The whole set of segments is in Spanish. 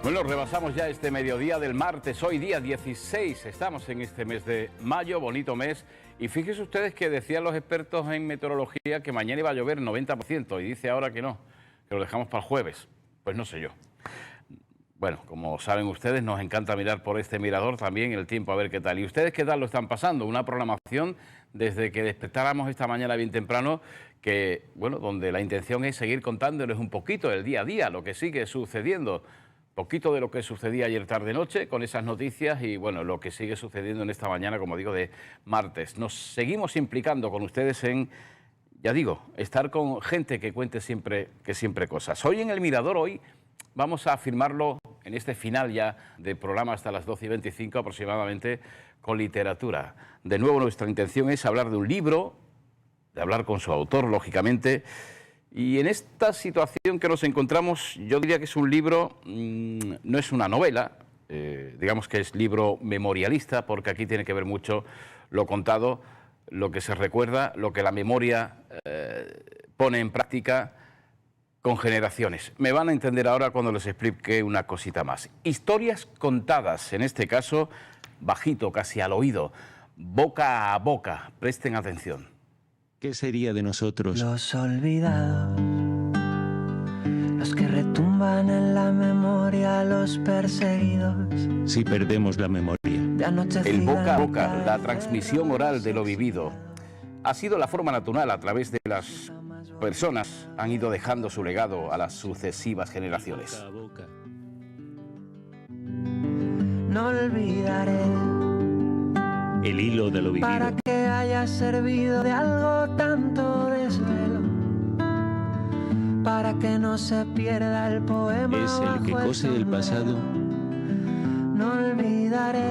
Bueno, rebasamos ya este mediodía del martes, hoy día 16, estamos en este mes de mayo, bonito mes, y fíjense ustedes que decían los expertos en meteorología que mañana iba a llover 90% y dice ahora que no, que lo dejamos para el jueves, pues no sé yo. Bueno, como saben ustedes, nos encanta mirar por este mirador también el tiempo a ver qué tal. ¿Y ustedes qué tal lo están pasando? Una programación desde que despertáramos esta mañana bien temprano, que, bueno, donde la intención es seguir contándoles un poquito el día a día, lo que sigue sucediendo. Poquito de lo que sucedía ayer tarde-noche con esas noticias y, bueno, lo que sigue sucediendo en esta mañana, como digo, de martes. Nos seguimos implicando con ustedes en, ya digo, estar con gente que cuente siempre cosas. Hoy en El Mirador, hoy vamos a afirmarlo en este final ya de programa hasta las 12:25 aproximadamente, con literatura. De nuevo, nuestra intención es hablar de un libro, de hablar con su autor, lógicamente. Y en esta situación que nos encontramos, yo diría que es un libro, no es una novela, digamos que es libro memorialista, porque aquí tiene que ver mucho lo contado, lo que se recuerda, lo que la memoria pone en práctica con generaciones. Me van a entender ahora cuando les explique una cosita más. Historias contadas, en este caso, bajito, casi al oído, boca a boca. Presten atención. ¿Qué sería de nosotros? Los olvidados, los que retumban en la memoria, los perseguidos. Si perdemos la memoria. El boca a boca, la transmisión oral de lo vivido, ha sido la forma natural a través de las personas han ido dejando su legado a las sucesivas generaciones. Boca a boca. No olvidaré El hilo de lo vivido. para que haya servido de algo tanto desvelo, para que no se pierda el poema. Es el que bajo cose el pasado No olvidaré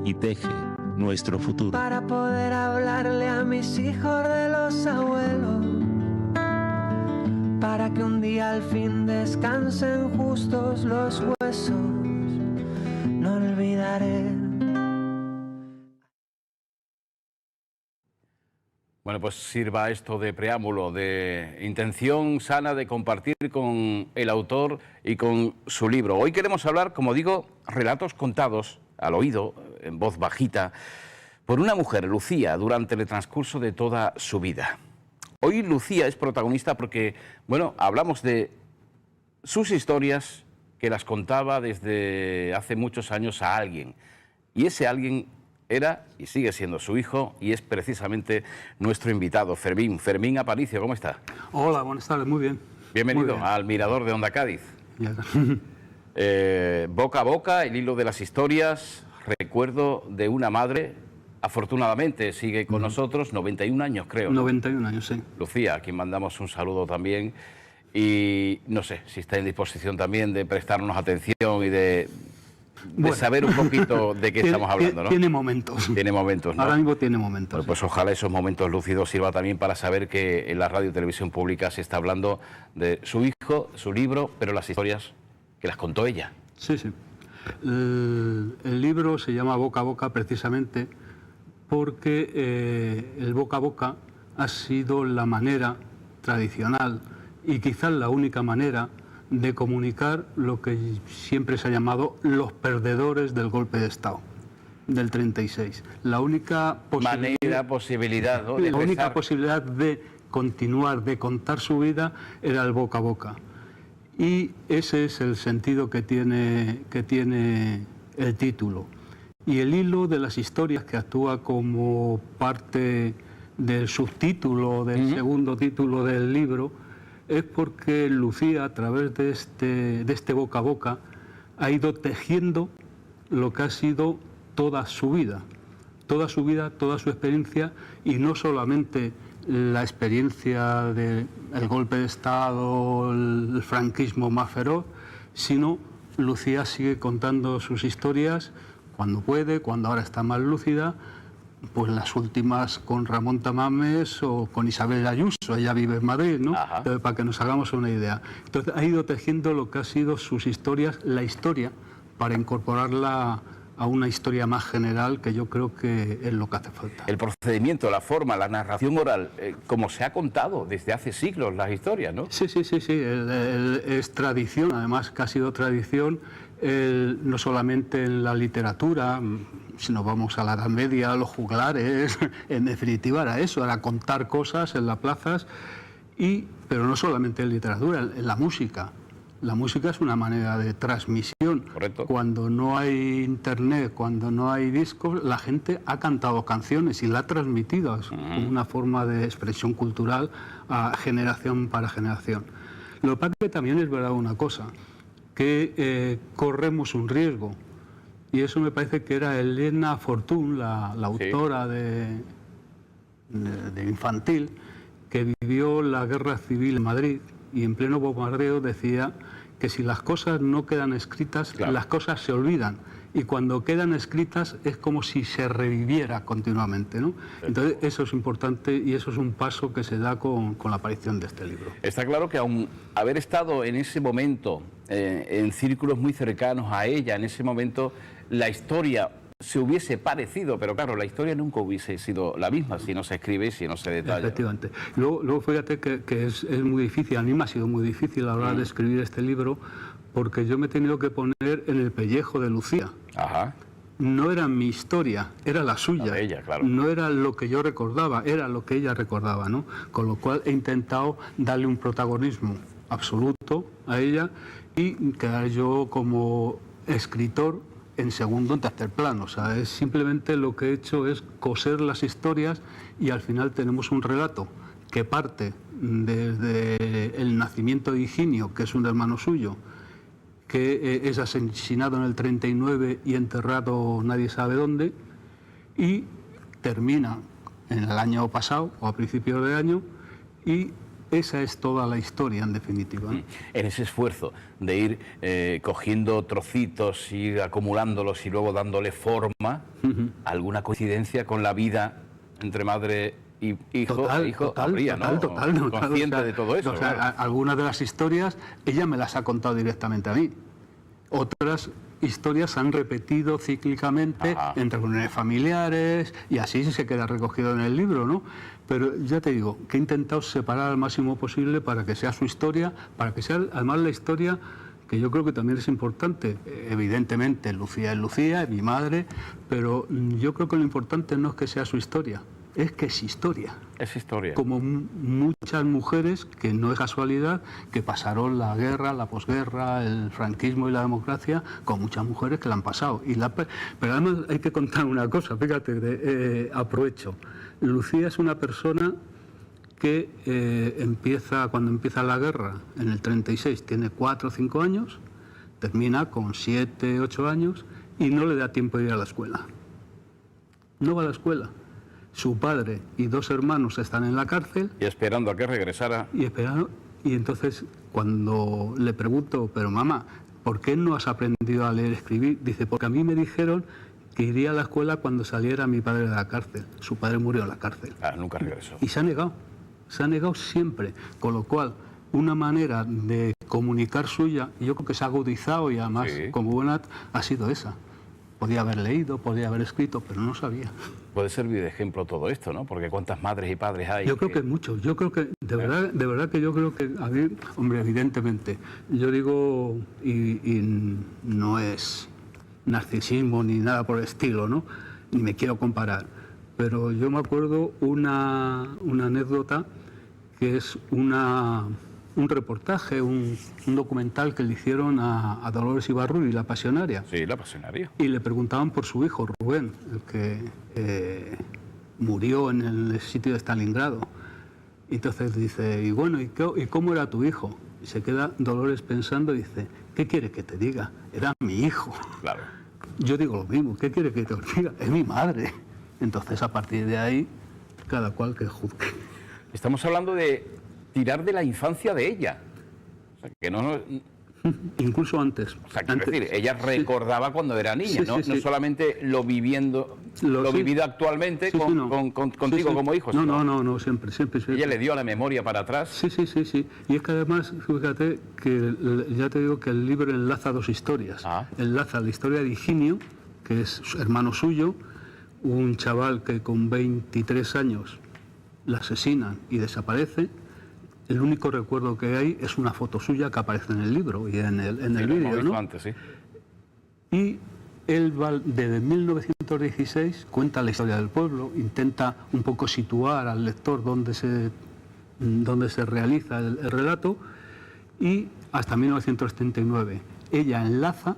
y teje nuestro futuro. para poder hablarle a mis hijos de los abuelos, para que un día al fin descansen justos los huesos. No olvidaré. Bueno, pues sirva esto de preámbulo, de intención sana de compartir con el autor y con su libro. Hoy queremos hablar, como digo, relatos contados al oído, en voz bajita, por una mujer, Lucía, durante el transcurso de toda su vida. Hoy Lucía es protagonista porque, bueno, hablamos de sus historias que las contaba desde hace muchos años a alguien. Y ese alguien era y sigue siendo su hijo y es precisamente nuestro invitado, Fermín. Fermín Aparicio, ¿cómo está? Hola, buenas tardes, muy bien. Bienvenido Muy bien. al Mirador de Onda Cádiz. Ya. Boca a boca, el hilo de las historias, recuerdo de una madre, afortunadamente sigue con nosotros, 91 años creo. 91 años, sí. Lucía, a quien mandamos un saludo también. Y no sé si está en disposición también de prestarnos atención y de Bueno. saber un poquito de qué estamos hablando, ¿no? Tiene momentos. Tiene momentos, ¿no? Ahora mismo tiene momentos. Bueno, pues ojalá esos momentos lúcidos sirva también para saber que en la radio y televisión pública se está hablando de su hijo, su libro, pero las historias que las contó ella. Sí, sí. El libro se llama Boca a Boca precisamente porque el boca a boca ha sido la manera tradicional y quizás la única manera de comunicar lo que siempre se ha llamado los perdedores del golpe de Estado del 36. La única posibilidad, ¿no? La única posibilidad de continuar, de contar su vida, era el boca a boca. Y ese es el sentido que tiene el título. Y el hilo de las historias que actúa como parte del subtítulo, del segundo título del libro, es porque Lucía, a través de este boca a boca, ha ido tejiendo lo que ha sido toda su vida, toda su experiencia, y no solamente la experiencia del golpe de Estado, el franquismo más feroz, sino Lucía sigue contando sus historias cuando puede, cuando ahora está más lúcida, pues las últimas con Ramón Tamames o con Isabel Ayuso, ella vive en Madrid, ¿no? Entonces, para que nos hagamos una idea. Entonces ha ido tejiendo lo que ha sido sus historias, la historia, para incorporarla a una historia más general, que yo creo que es lo que hace falta. El procedimiento, la forma, la narración oral, como se ha contado desde hace siglos las historias, ¿no? Sí, es tradición, además que ha sido tradición, no solamente en la literatura, si nos vamos a la Edad Media, a los juglares, en definitiva era eso, era contar cosas en las plazas, pero no solamente en literatura, en la música. La música es una manera de transmisión. Correcto. Cuando no hay internet, cuando no hay discos, la gente ha cantado canciones y la ha transmitido. Es como una forma de expresión cultural a generación para generación. Lo que pasa es que también es verdad una cosa, que corremos un riesgo. Y eso me parece que era Elena Fortún, la autora de Infantil, que vivió la guerra civil en Madrid y en pleno bombardeo decía que si las cosas no quedan escritas, claro, las cosas se olvidan. Y cuando quedan escritas es como si se reviviera continuamente, ¿no? Entonces eso es importante y eso es un paso que se da con la aparición de este libro. Está claro que aun haber estado en ese momento en círculos muy cercanos a ella, en ese momento la historia se hubiese parecido, pero claro, la historia nunca hubiese sido la misma si no se escribe y si no se detalla. Efectivamente. Luego fíjate que es muy difícil, a mí me ha sido muy difícil a la hora de escribir este libro, porque yo me he tenido que poner en el pellejo de Lucía. Ajá. No era mi historia, era la suya. La de ella, claro. No era lo que yo recordaba, era lo que ella recordaba, ¿no? Con lo cual he intentado darle un protagonismo absoluto a ella y quedar yo como escritor en segundo, en tercer plano. O sea, es simplemente lo que he hecho es coser las historias y al final tenemos un relato que parte desde el nacimiento de Higinio, que es un hermano suyo, que es asesinado en el 39 y enterrado nadie sabe dónde, y termina en el año pasado o a principios de año, y esa es toda la historia en definitiva, ¿no? En ese esfuerzo de ir cogiendo trocitos, ir acumulándolos y luego dándole forma, ¿alguna coincidencia con la vida entre madre y hijo? Habría, ¿no? Total, consciente, o sea, de todo eso. O sea, claro, algunas de las historias ella me las ha contado directamente a mí. Otras historias se han repetido cíclicamente entre reuniones familiares y así se queda recogido en el libro, ¿no? Pero ya te digo, que he intentado separar al máximo posible para que sea su historia, para que sea además la historia que yo creo que también es importante. Evidentemente, Lucía es Lucía, es mi madre, pero yo creo que lo importante no es que sea su historia, es que es historia. Es historia. Como muchas mujeres, que no es casualidad, que pasaron la guerra, la posguerra, el franquismo y la democracia, con muchas mujeres que la han pasado. Pero además hay que contar una cosa, fíjate, aprovecho. Lucía es una persona que cuando empieza la guerra, en el 36, tiene 4 o 5 años, termina con 7, 8 años y no le da tiempo de ir a la escuela. No va a la escuela. Su padre y 2 hermanos están en la cárcel. Y esperando a que regresara. Y entonces, cuando le pregunto, pero mamá, ¿por qué no has aprendido a leer y escribir? Dice, porque a mí me dijeron que iría a la escuela cuando saliera mi padre de la cárcel. Su padre murió en la cárcel. Nunca regresó. Y se ha negado siempre. Con lo cual, una manera de comunicar suya, y yo creo que se ha agudizado y además, como buena, ha sido esa. Podía haber leído, podía haber escrito, pero no sabía. Puede servir de ejemplo todo esto, ¿no? Porque cuántas madres y padres hay. Yo creo que muchos. Yo creo que, de verdad que yo creo que, a mí, hombre, evidentemente, yo digo, y no es narcisismo ni nada por el estilo, ¿no? Ni me quiero comparar. Pero yo me acuerdo una anécdota que es un reportaje, un documental que le hicieron a Dolores Ibarruri, la pasionaria. Sí, la pasionaria. Y le preguntaban por su hijo, Rubén, el que murió en el sitio de Stalingrado. Y entonces dice, y bueno, ¿y cómo era tu hijo? Y se queda Dolores pensando y dice, ¿qué quiere que te diga? Era mi hijo. Claro. Yo digo lo mismo, ¿qué quiere que te diga? Es mi madre. Entonces, a partir de ahí, cada cual que juzgue. Estamos hablando de tirar de la infancia de ella. O sea, que no... Incluso antes. O sea, quiero decir, ella recordaba cuando era niña, ¿no? Sí. No solamente lo vivido actualmente contigo como hijo. No, siempre. Ella le dio la memoria para atrás. Sí. Y es que además, fíjate, que ya te digo que el libro enlaza 2 historias. Enlaza la historia de Higinio, que es hermano suyo, un chaval que con 23 años la asesinan y desaparece. El único recuerdo que hay es una foto suya que aparece en el libro y en el vídeo, ¿no? Antes, sí. Y él va, desde 1916 cuenta la historia del pueblo, intenta un poco situar al lector dónde se realiza el relato, y hasta 1939. Ella enlaza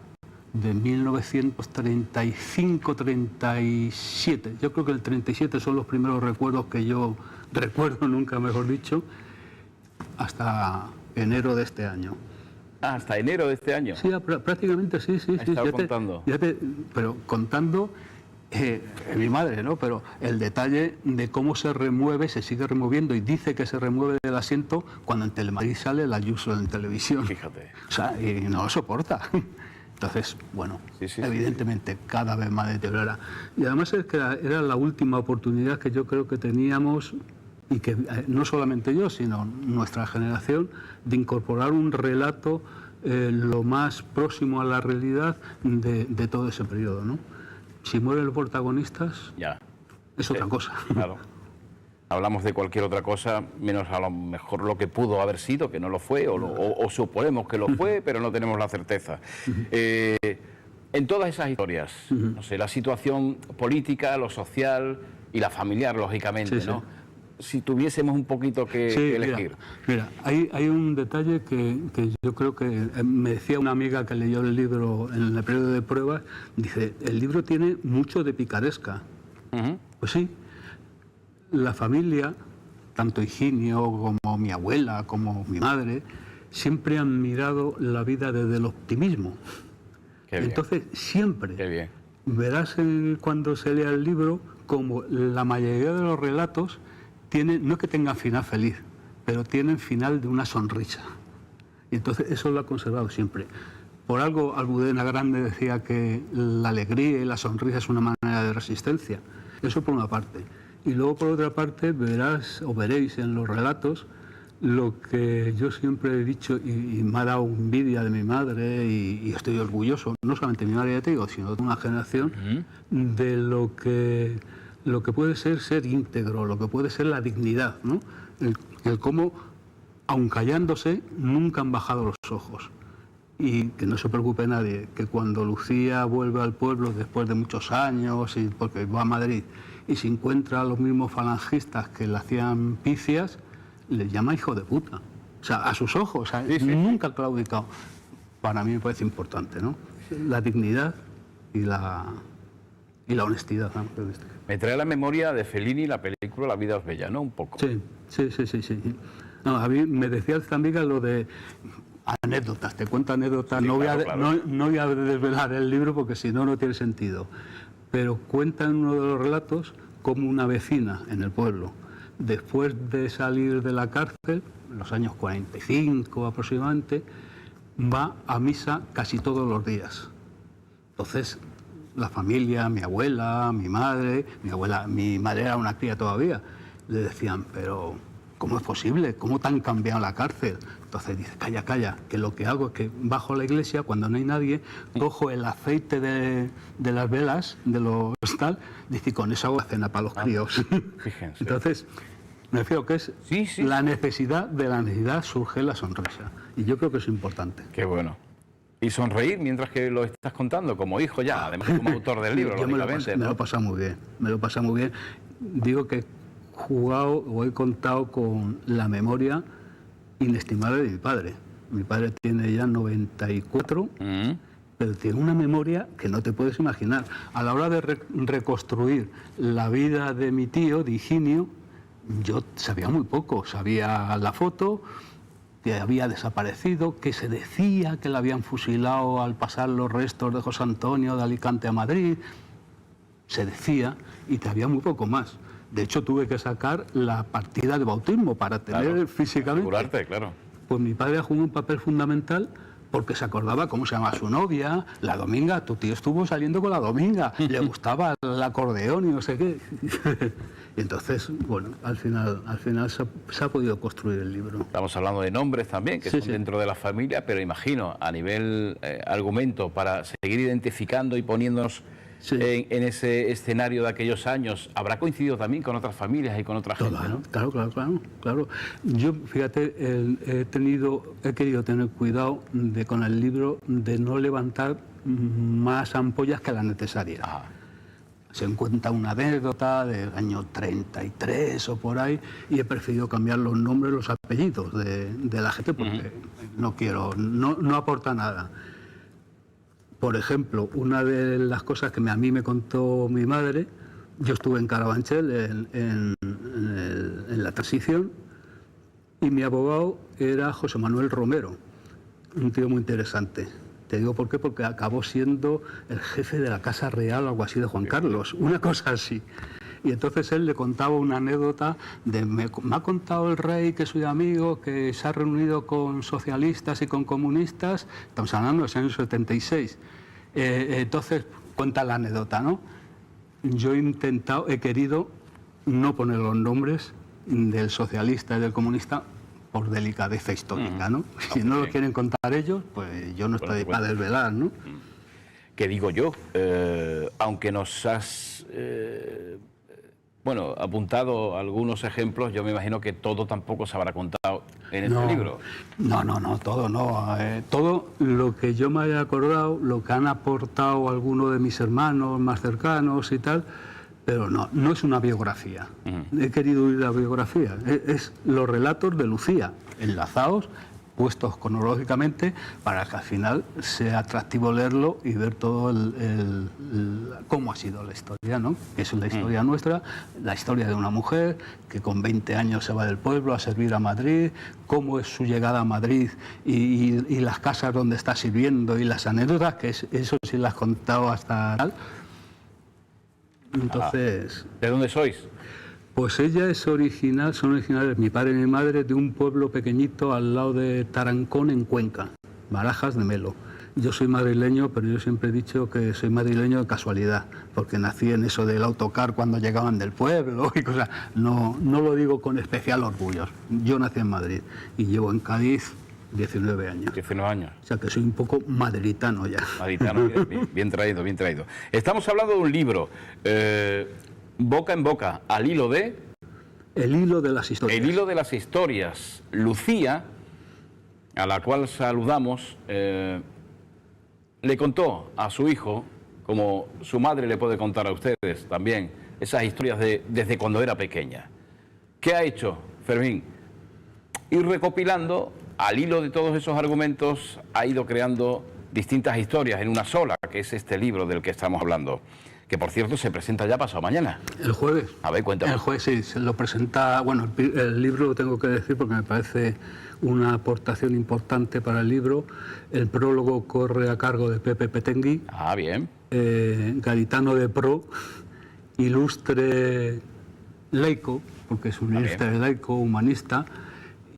de 1935-37. Yo creo que el 37 son los primeros recuerdos que yo recuerdo, nunca mejor dicho, hasta enero de este año. Ah, hasta enero de este año. Sí, prácticamente sí. Estaba contando. Pero contando mi madre, ¿no? Pero el detalle de cómo se remueve, se sigue removiendo y dice que se remueve del asiento cuando en Telemadrid sale el Ayuso en televisión. Fíjate. O sea, y no lo soporta. Entonces, bueno, evidentemente cada vez más deteriorada. Y además es que era la última oportunidad que yo creo que teníamos, y que no solamente yo, sino nuestra generación, de incorporar un relato lo más próximo a la realidad de todo ese periodo, ¿no? Si mueren los protagonistas, ya es otra cosa. Claro. Hablamos de cualquier otra cosa, menos a lo mejor lo que pudo haber sido, que no lo fue, o suponemos que lo fue, pero no tenemos la certeza. En todas esas historias, no sé, la situación política, lo social y la familiar, lógicamente, ¿no? Si tuviésemos un poquito que elegir. Mira, hay un detalle que yo creo que me decía una amiga que leyó el libro en el periodo de pruebas, dice, el libro tiene mucho de picaresca. Pues sí, la familia, tanto Higinio como mi abuela, como mi madre, siempre han mirado la vida desde el optimismo. Entonces, siempre verás cuando se lea el libro como la mayoría de los relatos tienen, no es que tengan final feliz, pero tienen final de una sonrisa. Y entonces eso lo ha conservado siempre. Por algo Almudena Grande decía que la alegría y la sonrisa es una manera de resistencia. Eso por una parte. Y luego por otra parte verás o veréis en los relatos lo que yo siempre he dicho, y me ha dado envidia de mi madre, y estoy orgulloso, no solamente de mi madre, ya te digo, sino de una generación, de lo que puede ser íntegro, lo que puede ser la dignidad, ¿no? El cómo, aun callándose, nunca han bajado los ojos. Y que no se preocupe nadie, que cuando Lucía vuelve al pueblo después de muchos años, porque va a Madrid, y se encuentra a los mismos falangistas que le hacían picias, les llama hijo de puta. O sea, a sus ojos, o sea, nunca ha claudicado. Para mí me parece importante, ¿no? La dignidad y la honestidad, ¿no? Me trae a la memoria de Fellini la película La vida es bella, ¿no? Un poco. Sí. No, a mí me decía esta amiga lo de anécdotas, te cuento anécdotas, sí, no voy a desvelar el libro porque si no, no tiene sentido. Pero cuenta en uno de los relatos como una vecina en el pueblo, después de salir de la cárcel, en los años 45 aproximadamente, va a misa casi todos los días. Entonces, la familia, mi abuela, mi madre era una cría todavía, le decían, pero ¿cómo es posible? ¿Cómo te han cambiado la cárcel? Entonces dice, calla, que lo que hago es que bajo a la iglesia, cuando no hay nadie, cojo el aceite de las velas, de los tal, dice, y con eso hago la cena para los críos. Fíjense. Entonces, me refiero que es la necesidad, de la necesidad surge la sonrisa. Y yo creo que es importante. Qué bueno. Y sonreír mientras que lo estás contando, como hijo ya, además como autor del libro, lógicamente. Me lo he pasado muy bien, Digo que he jugado o he contado con la memoria inestimable de mi padre. Mi padre tiene ya 94, pero tiene una memoria que no te puedes imaginar. A la hora de reconstruir la vida de mi tío, de Higinio, yo sabía muy poco. Sabía la foto, que había desaparecido, que se decía que la habían fusilado al pasar los restos de José Antonio de Alicante a Madrid. Se decía, y había muy poco más. De hecho, tuve que sacar la partida de bautismo para tener físicamente. Asegurarte, claro. Pues mi padre jugó un papel fundamental porque se acordaba cómo se llamaba su novia, la Dominga. Tu tío estuvo saliendo con la Dominga, le gustaba el acordeón y no sé qué. Y entonces, bueno, al final se ha podido construir el libro. Estamos hablando de nombres también, que son dentro de la familia, pero imagino, a nivel argumento, para seguir identificando y poniéndonos Sí. en ese escenario de aquellos años. Habrá coincidido también con otras familias y con otra gente, ¿no? Claro. Yo, fíjate, he querido tener cuidado con el libro de no levantar más ampollas que las necesarias. Ajá. Se encuentra una anécdota del año 33 o por ahí, y he preferido cambiar los nombres, los apellidos de la gente, porque no aporta nada. Por ejemplo, una de las cosas que a mí me contó mi madre, yo estuve en Carabanchel en la transición, y mi abogado era José Manuel Romero, un tío muy interesante. Te digo por qué, porque acabó siendo el jefe de la Casa Real o algo así de Juan Carlos, una cosa así. Y entonces él le contaba una anécdota de, me ha contado el rey que soy amigo, que se ha reunido con socialistas y con comunistas, estamos hablando de los años 76. Entonces cuenta la anécdota, ¿no? Yo he querido no poner los nombres del socialista y del comunista por delicadeza histórica, ¿no? Si no lo quieren contar ellos, pues yo no estoy para desvelar, ¿no? ¿Qué digo yo? Aunque nos has apuntado algunos ejemplos, yo me imagino que todo tampoco se habrá contado en este libro. No, todo no. Todo lo que yo me haya acordado, lo que han aportado algunos de mis hermanos más cercanos y tal, pero no es una biografía. He querido ir a la biografía. Es los relatos de Lucía, enlazados, puestos cronológicamente, para que al final sea atractivo leerlo y ver todo cómo ha sido la historia, ¿no? Que es la historia nuestra, la historia de una mujer que con 20 años se va del pueblo a servir a Madrid, cómo es su llegada a Madrid y las casas donde está sirviendo y las anécdotas, que eso sí las he contado hasta tal. Entonces... ¿De dónde sois? Pues ella son originales, mi padre y mi madre, de un pueblo pequeñito al lado de Tarancón, en Cuenca, Barajas de Melo. Yo soy madrileño, pero yo siempre he dicho que soy madrileño de casualidad, porque nací en eso del autocar cuando llegaban del pueblo y cosas. No lo digo con especial orgullo. Yo nací en Madrid y llevo en Cádiz 19 años. 19 años. O sea que soy un poco madritano ya. Madritano, bien traído. Estamos hablando de un libro, Boca en Boca, al hilo de... El hilo de las historias. El hilo de las historias. Lucía, a la cual saludamos, le contó a su hijo, como su madre le puede contar a ustedes también, esas historias desde cuando era pequeña. ¿Qué ha hecho Fermín? Ir recopilando, al hilo de todos esos argumentos, ha ido creando distintas historias en una sola, que es este libro del que estamos hablando, que por cierto se presenta ya pasado mañana. El jueves. A ver, cuéntame. El jueves sí, se lo presenta, bueno, el libro lo tengo que decir porque me parece una aportación importante para el libro. El prólogo corre a cargo de Pepe Petengui. Ah, bien. Gaditano de Pro, ilustre laico, porque es un ilustre laico, humanista,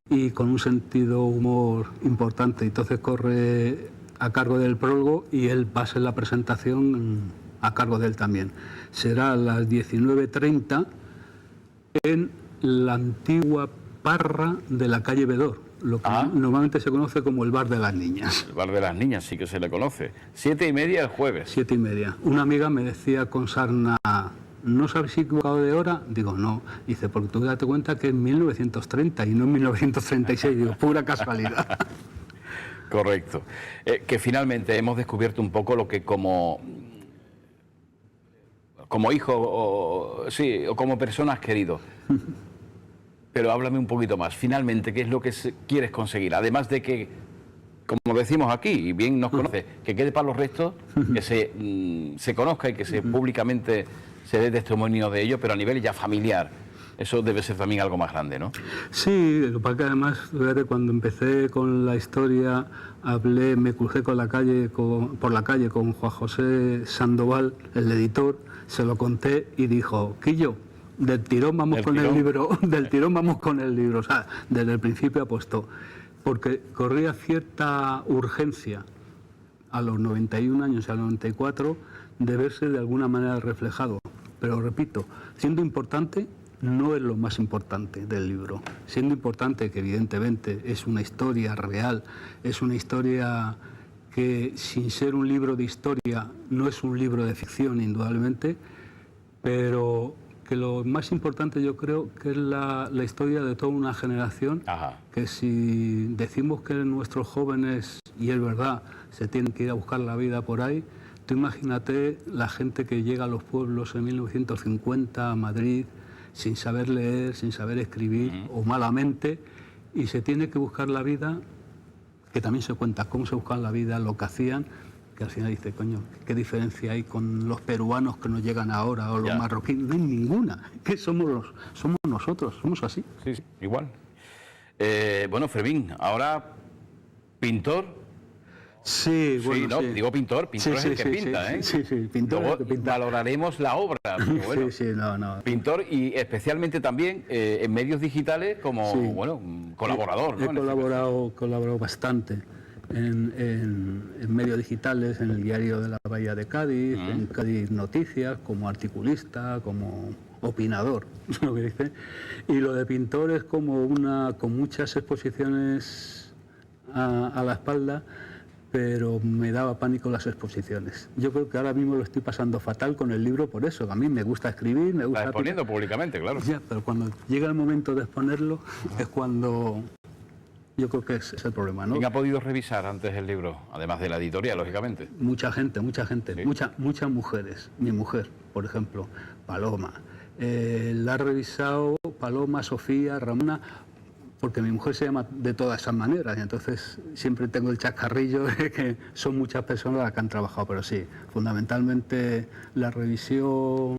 y con un sentido humor importante. Entonces corre a cargo del prólogo y él va a ser la presentación a cargo de él también. Será a las 19:30 en la antigua parra de la calle Bedor, lo que normalmente se conoce como el Bar de las Niñas. El Bar de las Niñas sí que se le conoce. 7:30 el jueves. 7:30. Una amiga me decía con sarna, ¿no sabes si equivocado de hora? Digo, no. Dice, porque tú date cuenta que es 1930 y no en 1936. Digo, pura casualidad. Correcto. Que finalmente hemos descubierto un poco lo que como hijo o como persona has querido. Pero háblame un poquito más. Finalmente, ¿qué es lo que quieres conseguir? Además de que, como decimos aquí, y bien nos conoce, que quede para los restos, que se conozca y que públicamente se dé testimonio de ello, pero a nivel ya familiar. Eso debe ser también algo más grande, ¿no? Sí, lo que pasa que además, fíjate, cuando empecé con la historia, me crucé por la calle con Juan José Sandoval, el editor, se lo conté y dijo, Quillo, del tirón vamos con el libro, o sea, desde el principio apostó, porque corría cierta urgencia a los 91 años y a los 94 de verse de alguna manera reflejado, pero repito, siendo importante, no es lo más importante del libro, siendo importante que evidentemente es una historia real, es una historia que sin ser un libro de historia no es un libro de ficción, indudablemente, pero que lo más importante yo creo que es la historia de toda una generación. Ajá. Que si decimos que nuestros jóvenes, y es verdad, se tienen que ir a buscar la vida por ahí, tú imagínate la gente que llega a los pueblos en 1950 a Madrid sin saber leer, sin saber escribir o malamente, y se tiene que buscar la vida, que también se cuenta cómo se buscan la vida, lo que hacían, que al final dice, coño, ¿qué diferencia hay con los peruanos que nos llegan ahora o los marroquíes? No hay ninguna, que somos nosotros, somos así. Sí, sí, igual. Bueno, Fermín, ahora pintor. Sí, bueno, sí, no, sí. Digo pintor Sí, es sí, el que sí, pinta, sí, ¿eh? Sí, sí, pintor Luego es el que pinta. valoraremos la obra, pero bueno. Sí, sí, no. Pintor y especialmente también en medios digitales como, Sí. bueno, colaborador, ¿no? He colaborado bastante en medios digitales, en el Diario de la Bahía de Cádiz, en Cádiz Noticias, como articulista, como opinador, lo que dice. Y lo de pintor es como con muchas exposiciones a la espalda, pero me daba pánico las exposiciones. Yo creo que ahora mismo lo estoy pasando fatal con el libro por eso. A mí me gusta escribir, me gusta... Está exponiendo públicamente, claro. Ya, pero cuando llega el momento de exponerlo es cuando yo creo que es el problema, ¿no? ¿Quién ha podido revisar antes el libro? Además de la editorial, lógicamente. Mucha gente, Sí. muchas mujeres. Mi mujer, por ejemplo, Paloma. La ha revisado Paloma, Sofía, Ramona, porque mi mujer se llama de todas esas maneras, y entonces siempre tengo el chascarrillo de que son muchas personas las que han trabajado, pero sí, fundamentalmente la revisión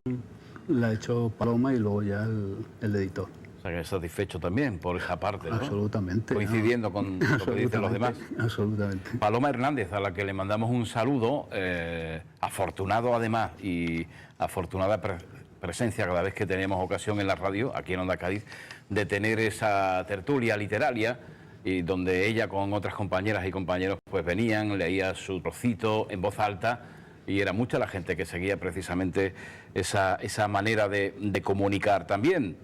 la ha hecho Paloma y luego ya el editor. O sea, que satisfecho también por esa parte, ¿no? Absolutamente. Coincidiendo con lo que dicen los demás. Absolutamente. Paloma Hernández, a la que le mandamos un saludo, afortunado además y afortunada presencia cada vez que tenemos ocasión en la radio, aquí en Onda Cádiz, de tener esa tertulia literaria y donde ella con otras compañeras y compañeros pues venían, leía su trocito en voz alta y era mucha la gente que seguía precisamente esa manera de comunicar también,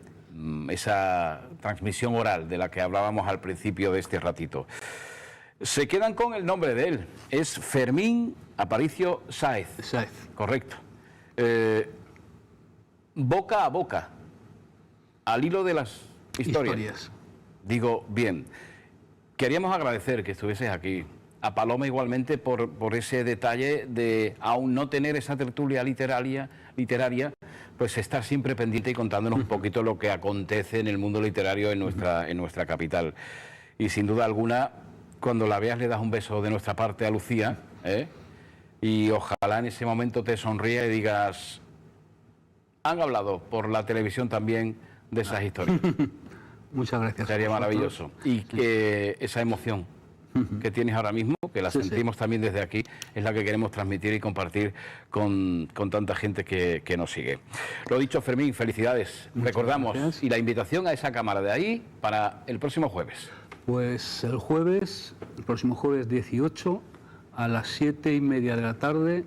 esa transmisión oral de la que hablábamos al principio de este ratito. Se quedan con el nombre de él, es Fermín Aparicio Sáez. Sáez. Correcto. Boca a boca, al hilo de las historias. Digo, bien, queríamos agradecer que estuvieses aquí, a Paloma igualmente por ese detalle de, aún no tener esa tertulia literaria, pues estar siempre pendiente y contándonos un poquito lo que acontece en el mundo literario en nuestra capital. Y sin duda alguna, cuando la veas le das un beso de nuestra parte a Lucía, ¿eh? Y ojalá en ese momento te sonría y digas... Han hablado por la televisión también de esas historias. Muchas gracias. Sería maravilloso. Y que esa emoción que tienes ahora mismo, que la sentimos también desde aquí, es la que queremos transmitir y compartir con tanta gente que nos sigue. Lo dicho, Fermín, felicidades. Recordamos, gracias. Y la invitación a esa cámara de ahí para el próximo jueves. Pues el próximo jueves 18, a las 7:30 de la tarde,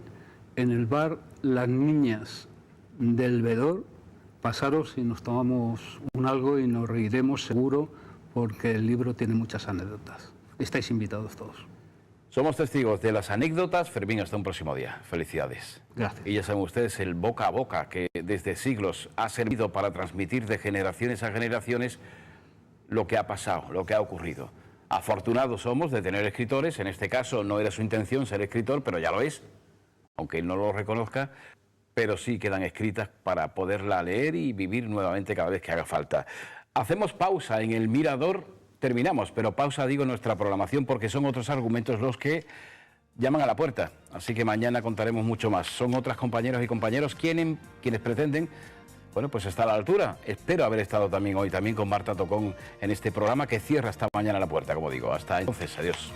en el bar Las Niñas del Vedor, pasaros y nos tomamos un algo y nos reiremos seguro, porque el libro tiene muchas anécdotas. Estáis invitados todos. Somos testigos de las anécdotas. Fermín, hasta un próximo día. Felicidades. Gracias. Y ya saben ustedes, el boca a boca, que desde siglos ha servido para transmitir de generaciones a generaciones lo que ha pasado, lo que ha ocurrido. Afortunados somos de tener escritores. En este caso no era su intención ser escritor, pero ya lo es, aunque él no lo reconozca. Pero sí quedan escritas para poderla leer y vivir nuevamente cada vez que haga falta. Hacemos pausa en el Mirador, terminamos, pero pausa digo nuestra programación porque son otros argumentos los que llaman a la puerta. Así que mañana contaremos mucho más. Son otras compañeras y compañeros quienes pretenden, bueno, pues estar a la altura. Espero haber estado también hoy, también con Marta Tocón en este programa que cierra esta mañana la puerta, como digo. Hasta entonces, adiós.